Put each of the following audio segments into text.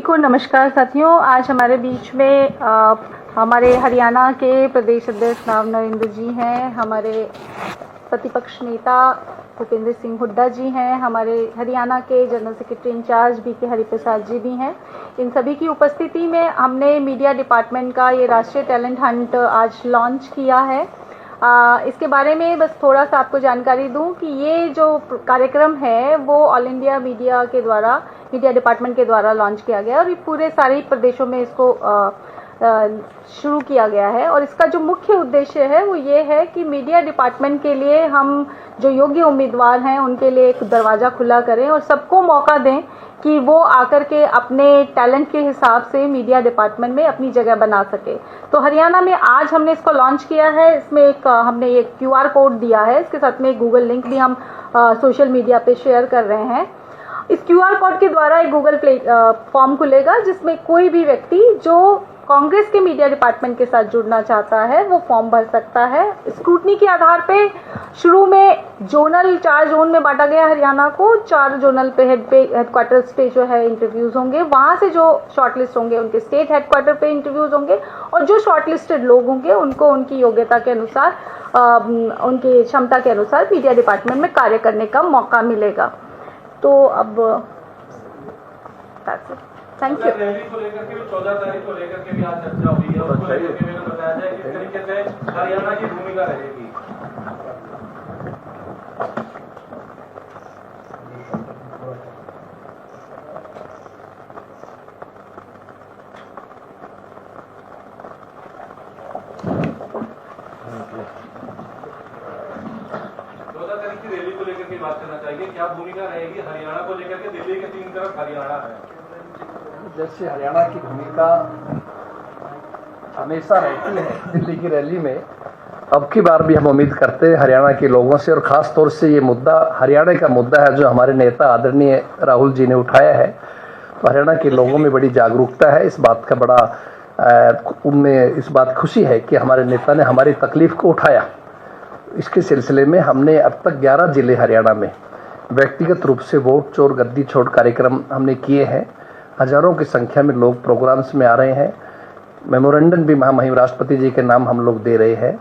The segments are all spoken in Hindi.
को नमस्कार साथियों। आज हमारे बीच में हमारे हरियाणा के प्रदेश अध्यक्ष राव नरेंद्र जी हैं, हमारे प्रतिपक्ष नेता भूपेंद्र सिंह हुड्डा जी हैं, हमारे हरियाणा के general secretary incharge BK Hariprasad ji भी हैं। इन सभी की उपस्थिति में हमने मीडिया डिपार्टमेंट का ये राष्ट्रीय टैलेंट हंट आज लॉन्च किया है। इसके बारे में बस थोड़ा सा आपको जानकारी दूं कि ये जो कार्यक्रम है वो ऑल इंडिया मीडिया डिपार्टमेंट के द्वारा लॉन्च किया गया और ये पूरे सारे प्रदेशों में इसको शुरू किया गया है। और इसका जो मुख्य उद्देश्य है वो ये है कि मीडिया डिपार्टमेंट के लिए हम जो योग्य उम्मीदवार हैं उनके लिए एक दरवाज़ा खुला करें और सबको मौका दें कि वो आकर के अपने टैलेंट के हिसाब से मीडिया डिपार्टमेंट में अपनी जगह बना सके। तो हरियाणा में आज हमने इसको लॉन्च किया है। इसमें हमने एक QR कोड दिया है, इसके साथ में एक गूगल लिंक भी हम सोशल मीडिया पे शेयर कर रहे हैं। इस QR कोड के द्वारा एक गूगल फॉर्म खुलेगा जिसमें कोई भी व्यक्ति जो कांग्रेस के मीडिया डिपार्टमेंट के साथ जुड़ना चाहता है वो फॉर्म भर सकता है। स्क्रूटनी के आधार पे शुरू में 4 जोन में बांटा गया हरियाणा को। 4 जोनल पे हेडक्वार्टर्स पे जो है इंटरव्यूज होंगे, वहां से जो शॉर्टलिस्ट होंगे उनके स्टेट हेडक्वार्टर पे इंटरव्यूज होंगे और जो शॉर्टलिस्टेड लोग होंगे उनको उनकी योग्यता के अनुसार उनकी क्षमता के अनुसार मीडिया डिपार्टमेंट में कार्य करने का मौका मिलेगा। तो अब थैंक यू। रैली को लेकर के 14 तारीख को लेकर के भी आज चर्चा हुई है, उसको लेकर के मैंने बताया जाए किस तरीके से हरियाणा की भूमिका रहेगी। रैली को लेकर के बात करना चाहिए, क्या भूमिका रहेगी हरियाणा को लेकर के? दिल्ली के 3 तरफ हरियाणा है। जैसे हरियाणा की भूमिका हमेशा रहती है दिल्ली की रैली में, अब की बार भी हम उम्मीद करते हैं हरियाणा के लोगों से, और ख़ास तौर से ये मुद्दा हरियाणा का मुद्दा है जो हमारे नेता आदरणीय राहुल जी ने उठाया है। तो हरियाणा के लोगों में बड़ी जागरूकता है, इस बात का बड़ा उनमें इस बात खुशी है कि हमारे नेता ने हमारी तकलीफ़ को उठाया। इसके सिलसिले में हमने अब तक 11 जिले हरियाणा में व्यक्तिगत रूप से वोट चोर गद्दी छोड़ कार्यक्रम हमने किए हैं। हजारों की संख्या में लोग प्रोग्राम्स में आ रहे हैं। मेमोरेंडम भी महामहिम राष्ट्रपति जी के नाम हम लोग दे रहे हैं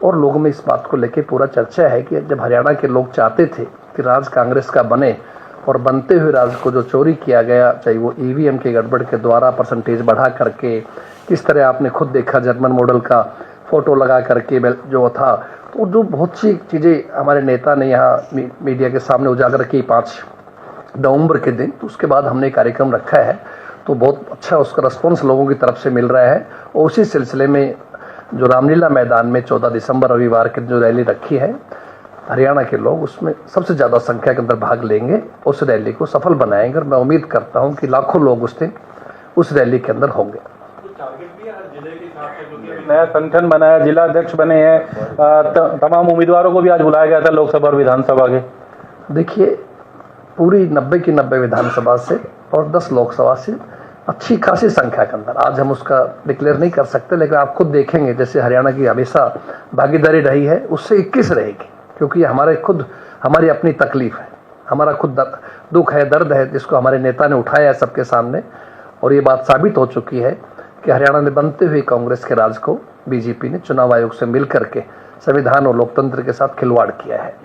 और लोगों में इस बात को लेकर पूरा चर्चा है कि जब हरियाणा के लोग चाहते थे कि राज कांग्रेस का बने और बनते हुए राज को जो चोरी किया गया, चाहे वो EVM के गड़बड़ के द्वारा परसेंटेज बढ़ा करके, किस तरह आपने खुद देखा जर्मन मॉडल का फोटो लगा करके जो था, तो जो बहुत सी चीज़ें हमारे नेता ने यहाँ मीडिया के सामने उजागर की 5 नवंबर के दिन। तो उसके बाद हमने कार्यक्रम रखा है, तो बहुत अच्छा उसका रिस्पॉन्स लोगों की तरफ से मिल रहा है। और उसी सिलसिले में जो रामलीला मैदान में 14 दिसंबर रविवार के जो रैली रखी है, हरियाणा के लोग उसमें सबसे ज़्यादा संख्या के अंदर भाग लेंगे, उस रैली को सफल बनाएंगे और मैं उम्मीद करता हूँ कि लाखों लोग उस दिन उस रैली के अंदर होंगे। नया संगठन बना है, जिला अध्यक्ष बने हैं, तमाम उम्मीदवारों को भी आज बुलाया गया था लोकसभा और विधानसभा के। देखिए, पूरी 90 की 90 विधानसभा से और 10 लोकसभा से अच्छी खासी संख्या के अंदर आज हम उसका डिक्लेयर नहीं कर सकते, लेकिन आप खुद देखेंगे जैसे हरियाणा की हमेशा भागीदारी रही है उससे 21 रहेगी, क्योंकि हमारी अपनी तकलीफ है, हमारा खुद दुख है, दर्द है, जिसको हमारे नेता ने उठाया है सबके सामने। और ये बात साबित हो चुकी है कि हरियाणा में बनते हुए कांग्रेस के राज को बीजेपी ने चुनाव आयोग से मिल करके संविधान और लोकतंत्र के साथ खिलवाड़ किया है।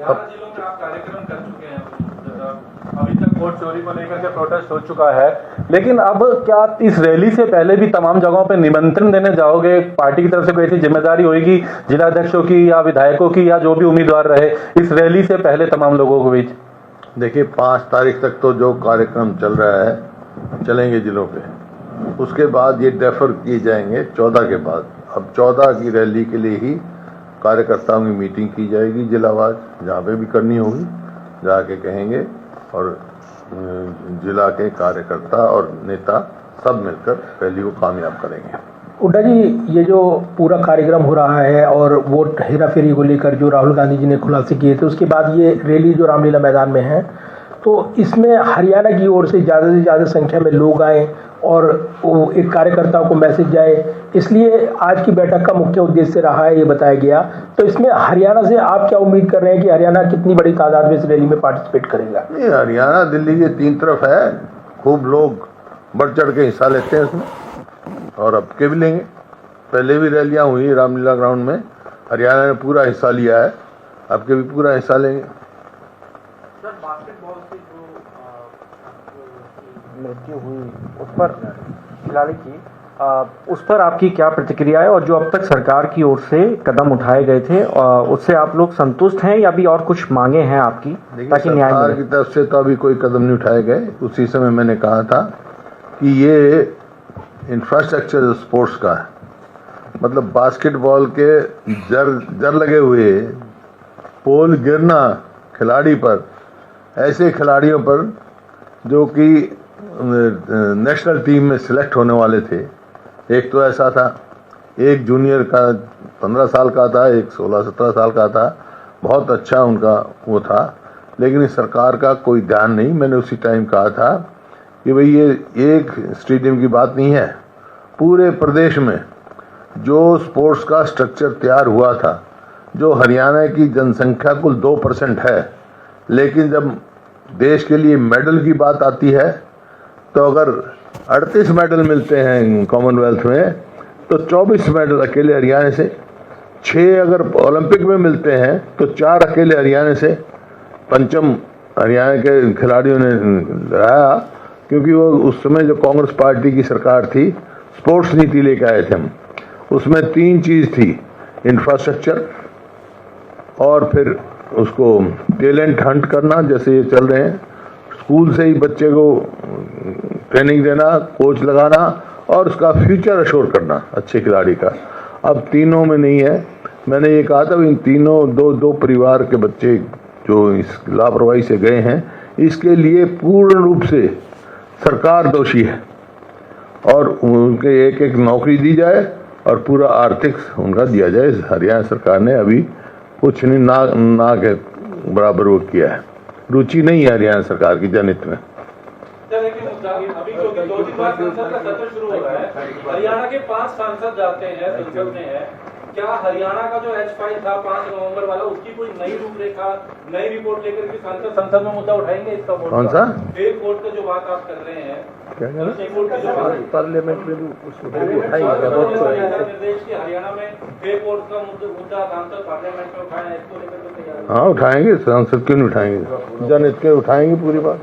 अभी तक वोट चोरी को लेकर के प्रोटेस्ट हो चुका है, लेकिन अब क्या इस रैली से पहले भी तमाम जगहों पे निमंत्रण देने जाओगे? पार्टी की तरफ से कोई ऐसी जिम्मेदारी होगी जिलाध्यक्षों की या विधायकों की या जो भी उम्मीदवार रहे इस रैली से पहले तमाम लोगों के बीच? देखिए, 5 तारीख तक तो जो कार्यक्रम चल रहा है चलेंगे जिलों पे, उसके बाद ये डेफर किए जाएंगे 14 के बाद। अब 14 की रैली के लिए ही कार्यकर्ताओं की मीटिंग की जाएगी जिलावार, जहाँ पे भी करनी होगी जाके कहेंगे और जिला के कार्यकर्ता और नेता सब मिलकर रैली को कामयाब करेंगे। हुड्डा जी, ये जो पूरा कार्यक्रम हो रहा है और वोट हेराफेरी को लेकर जो राहुल गांधी जी ने खुलासे किए थे, उसके बाद ये रैली जो रामलीला मैदान में है, तो इसमें हरियाणा की ओर से ज़्यादा संख्या में लोग आए और वो एक कार्यकर्ताओं को मैसेज जाए, इसलिए आज की बैठक का मुख्य उद्देश्य रहा है ये बताया गया। तो इसमें हरियाणा से आप क्या उम्मीद कर रहे हैं कि हरियाणा कितनी बड़ी तादाद में इस रैली में पार्टिसिपेट करेगा? हरियाणा दिल्ली के 3 तरफ है, खूब लोग बढ़ चढ़ के हिस्सा लेते हैं उसमें, और अब के भी लेंगे। पहले भी रैलियां हुई रामलीला ग्राउंड में, हरियाणा ने पूरा हिस्सा लिया है, अब के भी पूरा हिस्सा लेंगे। सर, बास्केटबॉल से जो मृत्यु हुई उस पर खिलाड़ी की, उस पर आपकी क्या प्रतिक्रिया है, और जो अब तक सरकार की ओर से कदम उठाए गए थे उससे आप लोग संतुष्ट हैं या भी और कुछ मांगे हैं आपकी, ताकि न्याय सरकार मिले? की तरफ से तो अभी कोई कदम नहीं उठाए गए। उसी समय मैंने कहा था कि ये इंफ्रास्ट्रक्चर स्पोर्ट्स का है, मतलब बास्केटबॉल के जर लगे हुए पोल गिरना खिलाड़ी पर, ऐसे खिलाड़ियों पर जो कि नेशनल टीम में सिलेक्ट होने वाले थे। एक तो ऐसा था, एक जूनियर का 15 साल का था, एक 16-17 साल का था, बहुत अच्छा उनका वो था, लेकिन इस सरकार का कोई ध्यान नहीं। मैंने उसी टाइम कहा था कि भाई ये एक स्टेडियम की बात नहीं है, पूरे प्रदेश में जो स्पोर्ट्स का स्ट्रक्चर तैयार हुआ था, जो हरियाणा की जनसंख्या कुल 2% है, लेकिन जब देश के लिए मेडल की बात आती है तो अगर 38 मेडल मिलते हैं कॉमनवेल्थ में, तो 24 मेडल अकेले हरियाणा से, 6 अगर ओलंपिक में मिलते हैं तो 4 अकेले हरियाणा से। पंचम हरियाणा के खिलाड़ियों ने लाया, क्योंकि वो उस समय जो कांग्रेस पार्टी की सरकार थी, स्पोर्ट्स नीति लेकर आए थे हम। उसमें 3 चीज़ थी, इंफ्रास्ट्रक्चर, और फिर उसको टैलेंट हंट करना, जैसे ये चल रहे हैं, स्कूल से ही बच्चे को ट्रेनिंग देना, कोच लगाना, और उसका फ्यूचर अश्योर करना अच्छे खिलाड़ी का। अब तीनों में नहीं है। मैंने ये कहा था इन तीनों दो परिवार के बच्चे जो इस लापरवाही से गए हैं, इसके लिए पूर्ण रूप से सरकार दोषी है, और उनके एक नौकरी दी जाए और पूरा आर्थिक उनका दिया जाए। हरियाणा सरकार ने अभी कुछ नहीं, ना के बराबर वो किया है। रुचि नहीं है हरियाणा सरकार की जनहित में। अभी क्योंकि 2 दिन बाद संसद का सत्र शुरू हो रहा है, हरियाणा के 5 सांसद जाते हैं संसद में है, क्या हरियाणा का जो H5 था 5 नवंबर वाला, उसकी कोई नई रूपरेखा, नई रिपोर्ट लेकर के संसद में मुद्दा उठाएंगे? इसका कौन सा फेक वोट का जो बात आप कर रहे हैं, पार्लियामेंट में भी उसको निर्देश की हरियाणा में फेक वोट का मुद्दा सांसद पार्लियामेंट में उठाए, इसको लेकर के तैयार? हाँ, उठाएंगे, सांसद क्यों नहीं उठाएंगे, जनहित के उठाएंगे पूरी बात।